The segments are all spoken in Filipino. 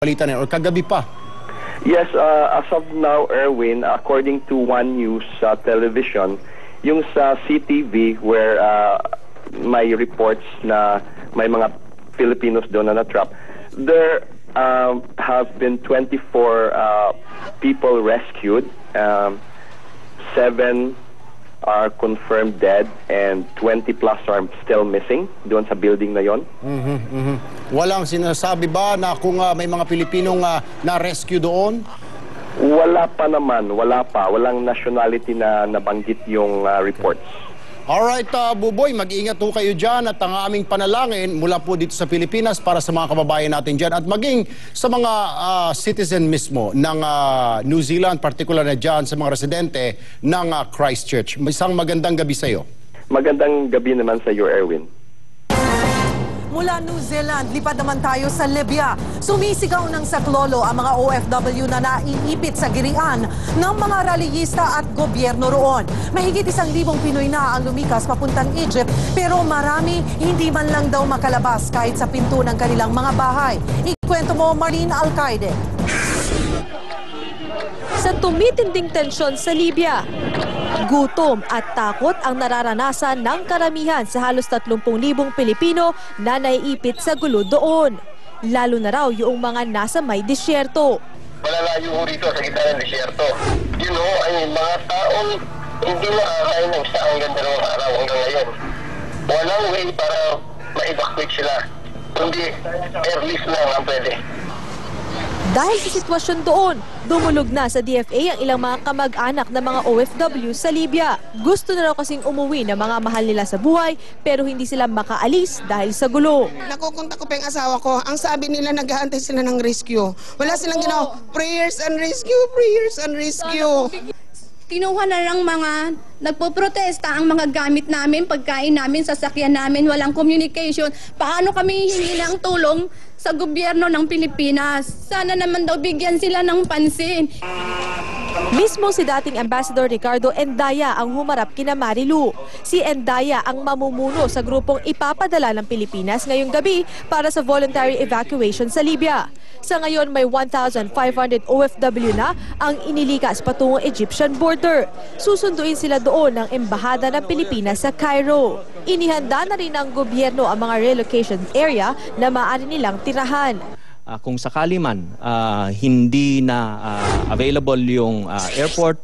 balita na or kagabi pa? Yes, as of now, Erwin, according to One News television, yung sa CTV where may reports na may mga Filipinos doon na na-trap, there have been 24 people rescued, 7 are confirmed dead and 20 plus are still missing doon sa building na yon. Walang sinasabi ba na kung may mga Pilipinong na-rescue doon? Wala pa naman, wala pa. Walang nationality na nabanggit yung reports. Alright, Buboy, mag-ingat po kayo dyan at ang aming panalangin mula po dito sa Pilipinas para sa mga kababayan natin dyan at maging sa mga citizen mismo ng New Zealand, particular na dyan sa mga residente ng Christchurch. Isang magandang gabi sa iyo. Magandang gabi naman sa iyo, Erwin. Mula New Zealand, lipad naman tayo sa Libya. Sumisigaw ng saklolo ang mga OFW na naiipit sa girian ng mga rallyista at gobyerno roon. Mahigit 1,000 Pinoy na ang lumikas papuntang Egypt pero marami hindi man lang daw makalabas kahit sa pinto ng kanilang mga bahay. Ikwento mo, Marlene Alcaide. Sa tumitinding tensyon sa Libya, gutom at takot ang nararanasan ng karamihan sa halos 30,000 Pilipino na naiipit sa gulo doon. Lalo na raw yung mga nasa may disyerto. Malalayo rito sa gitna ng disyerto. You know, ay mga taong hindi nakakain ng isang ganda ng araw hanggang ngayon. Walang way para ma-evacuate sila. Kundi airlift lang ang pwede. Dahil sa sitwasyon doon, dumulog na sa DFA ang ilang mga kamag-anak na mga OFW sa Libya. Gusto na raw kasing umuwi ng mga mahal nila sa buhay pero hindi sila makaalis dahil sa gulo. Nakukunta ko pa yung asawa ko. Ang sabi nila nag-aantay sila ng rescue. Wala silang ginawa. Prayers and rescue, prayers and rescue. Kinuha na lang mga nagpo-protesta ang mga gamit namin, pagkain namin, sasakyan namin, walang communication. Paano kami hingi ng tulong sa gobyerno ng Pilipinas? Sana naman daw bigyan sila ng pansin. Mismo si dating Ambassador Ricardo Endaya ang humarap kina Marilu. Si Endaya ang mamumuno sa grupong ipapadala ng Pilipinas ngayong gabi para sa voluntary evacuation sa Libya. Sa ngayon may 1,500 OFW na ang inilikas patungong Egyptian border. Susunduin sila doon ng Embahada ng Pilipinas sa Cairo. Inihanda na rin ng gobyerno ang mga relocation area na maaari nilang tirahan. Kung sakali man hindi na available yung airport,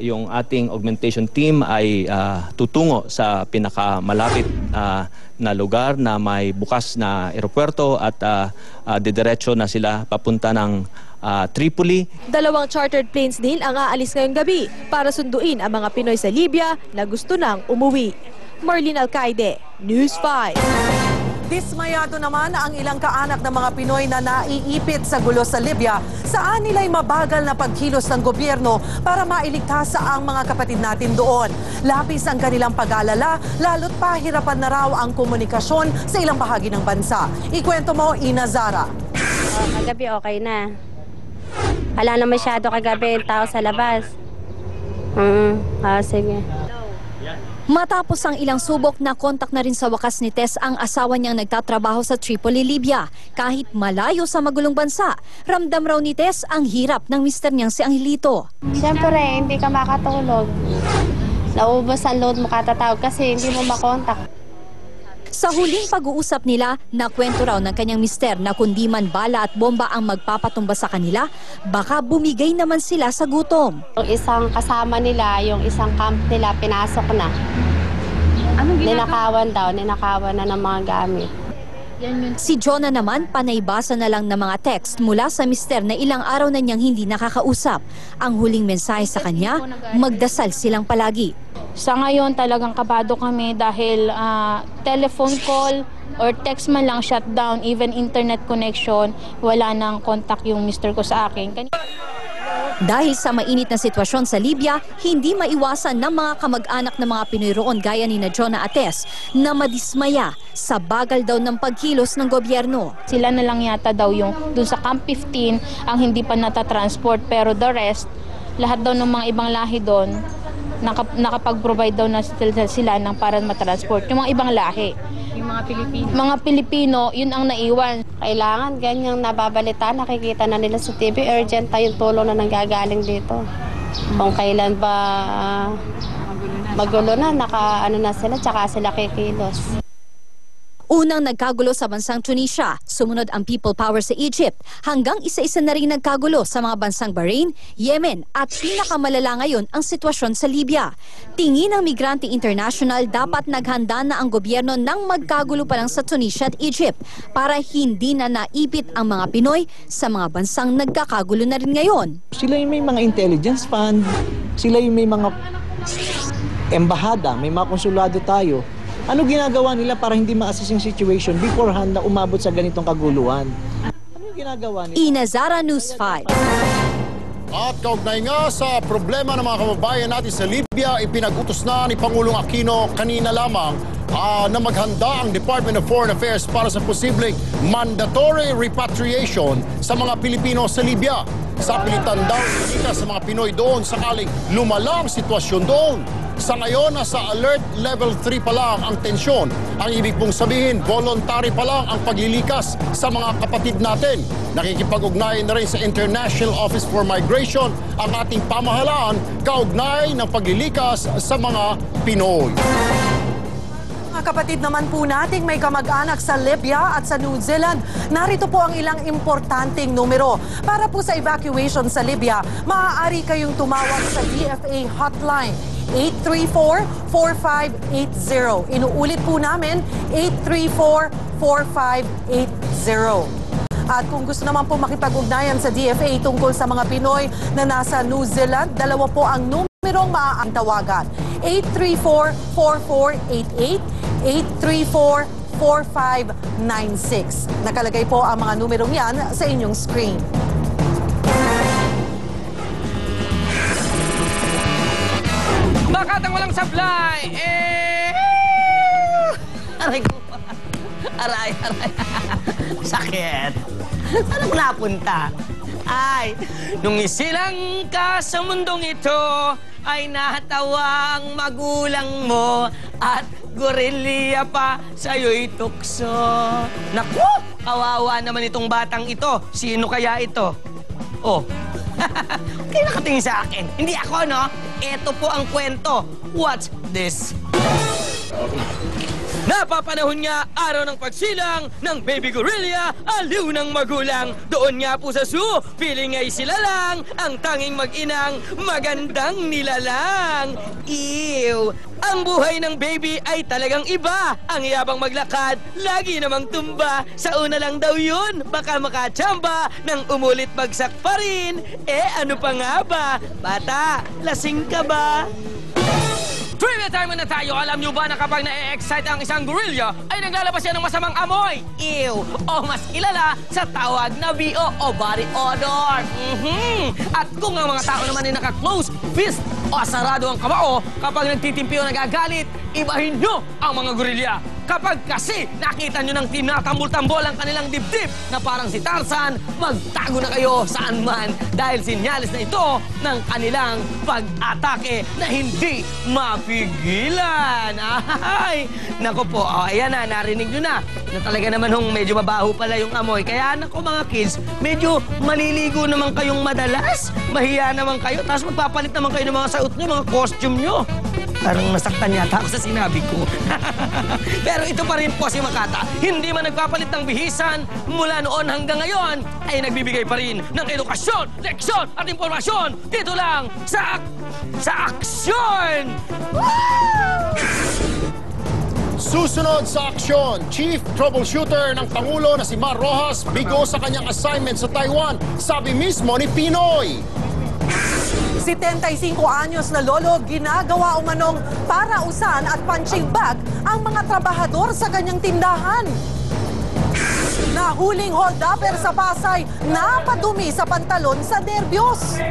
yung ating augmentation team ay tutungo sa pinakamalapit na lugar na may bukas na aeropuerto at didiretso na sila papunta ng Tripoli. 2 chartered planes din ang aalis ngayong gabi para sunduin ang mga Pinoy sa Libya na gusto nang umuwi. Marlene Alcaide, News 5. Dismayado naman ang ilang kaanak ng mga Pinoy na naiipit sa gulo sa Libya. Saan nila'y mabagal na pagkilos ng gobyerno para mailigtas ang mga kapatid natin doon. Lapis ang kanilang pag-alala, lalo't pahirapan na raw ang komunikasyon sa ilang bahagi ng bansa. Ikwento mo, Ina Zara. Kagabi okay na. Wala na masyado kagabi tao sa labas. Sige. Matapos ang ilang subok, na kontak na rin sa wakas ni Tess ang asawa niyang nagtatrabaho sa Tripoli, Libya. Kahit malayo sa magulong bansa, ramdam raw ni Tess ang hirap ng mister niyang si Angelito. Siyempre, hindi ka makatulog. Naubos ang load mo katatawag kasi hindi mo makontak. Sa huling pag-uusap nila, nakwento raw ng kanyang mister na kundi man bala at bomba ang magpapatumba sa kanila, baka bumigay naman sila sa gutom. Yung isang kasama nila, yung isang camp nila, pinasok na. Ninakawan daw, ninakawan na ng mga gamit. Si Jonah naman, panaybasa na lang ng mga text mula sa mister na ilang araw na niyang hindi nakakausap. Ang huling mensahe sa kanya, magdasal silang palagi. Sa ngayon talagang kabado kami dahil telephone call or text man lang shutdown, even internet connection, wala nang contact yung mister ko sa akin. Dahil sa mainit na sitwasyon sa Libya, hindi maiwasan ng mga kamag-anak ng mga Pinoy roon gaya ni na Jonah at Tess na madismaya sa bagal daw ng pagkilos ng gobyerno. Sila na lang yata daw yung dun sa Camp 15 ang hindi pa natatransport, pero the rest, lahat daw ng mga ibang lahi doon, nakapag-provide daw na sila ng para matransport. Yung mga ibang lahi. Yung mga Pilipino. Mga Pilipino, yun ang naiwan. Kailangan ganyang nababalita, nakikita na nila sa TV, urgent tayong tulong na nanggagaling dito. Kung kailan ba magulo na, naka-ano na sila, tsaka sila kikilos. Unang nagkagulo sa bansang Tunisia, sumunod ang People Power sa Egypt, hanggang isa-isa na rin nagkagulo sa mga bansang Bahrain, Yemen at pinakamalala ngayon ang sitwasyon sa Libya. Tingin ng Migrante International, dapat naghanda na ang gobyerno nang magkagulo pa lang sa Tunisia at Egypt para hindi na naipit ang mga Pinoy sa mga bansang nagkakagulo na rin ngayon. Sila yung may mga intelligence fund, sila yung may mga embahada, may mga konsulado tayo. Ano ginagawa nila para hindi ma-assess yung situation beforehand na umabot sa ganitong kaguluhan? Ano ginagawa nila? Ina Zara, News 5. At kaugnay nga sa problema ng mga kababayan natin sa Libya, ipinag-utos na ni Pangulong Aquino kanina lamang na maghanda ang Department of Foreign Affairs para sa posibleng mandatory repatriation sa mga Pilipino sa Libya. Sa pilitan daw sa mga Pinoy doon sakaling lumala ang sitwasyon doon. Sa ngayon, nasa alert level 3 pa lang ang tensyon. Ang ibig pong sabihin, voluntary pa lang ang paglilikas sa mga kapatid natin. Nakikipag-ugnayan na rin sa International Office for Migration ang ating pamahalaan kaugnay ng paglilikas sa mga Pinoy. Mga kapatid naman po nating may kamag-anak sa Libya at sa New Zealand, narito po ang ilang importanteng numero. Para po sa evacuation sa Libya, maaari kayong tumawag sa DFA hotline 834-4580. Inuulit po namin, 834-4580. At kung gusto naman po makipag-ugnayan sa DFA tungkol sa mga Pinoy na nasa New Zealand, dalawa po ang numerong maaaring tawagan. 834-4488, 834-4596. Nakalagay po ang mga numerong yan sa inyong screen. Makatang walang supply! Aray ko. Aray. Sakit. Saan mo napunta? Ay, nung isilang ka sa mundong ito, ay natawa ang magulang mo at gorilya pa sa'yo'y tukso. Naku! Kawawa naman itong batang ito. Sino kaya ito? Oh. Kayo nakatingin sa akin. Hindi ako, no? Ito po ang kwento. Watch this. Napapanahon nga araw ng pagsilang ng baby gorilla, aliw ng magulang. Doon nga po sa zoo, feeling ay sila lang ang tanging mag-inang magandang nilalang. Ew! Ang buhay ng baby ay talagang iba. Ang yabang maglakad, lagi namang tumba. Sa una lang daw yun, baka makachamba nang umulit bagsak pa rin. Ano pa nga ba? Bata, lasing ka ba? Trivia time na tayo! Alam nyo ba na kapag na-excite ang isang gorilla, ay naglalabas yan ng masamang amoy? Ew! O mas kilala sa tawag na BO o body odor. At kung ang mga tao naman ay naka-close fist o sarado ang kamao, kapag nagtitimpi o nagagalit, ibahin nyo ang mga gorilla. Kapag kasi nakita nyo ng tinatambol-tambol ang kanilang dibdib na parang si Tarzan, magtago na kayo saan man dahil sinyalis na ito ng kanilang pag-atake na hindi mapigilan. Ay, nako po, ayan na, narinig nyo na talaga naman medyo mabaho pala yung amoy. Kaya nako mga kids, medyo maliligo naman kayong madalas, mahiya naman kayo, tapos magpapalit naman kayo ng mga suot nyo, mga costume nyo. Parang nasaktan yata ako sa sinabi ko. Pero ito pa rin po si Makata. Hindi man nagpapalit ng bihisan, mula noon hanggang ngayon, ay nagbibigay pa rin ng edukasyon, leksyon at impormasyon dito lang sa Aksyon! Susunod sa aksyon, Chief Troubleshooter ng Pangulo na si Mar Rojas bigo sa kanyang assignment sa Taiwan. Sabi mismo ni Pinoy. 75 anyos na lolo, ginagawa umanong parausan at punching bag ang mga trabahador sa kanyang tindahan. Nahuling hold-upper sa Pasay, napadumi sa pantalon sa nervyos.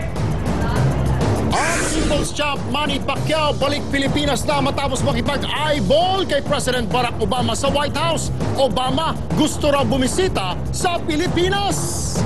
Ang People's Champ Manny Pacquiao balik Pilipinas na matapos makipag-eyeball kay President Barack Obama sa White House. Obama gusto raw bumisita sa Pilipinas.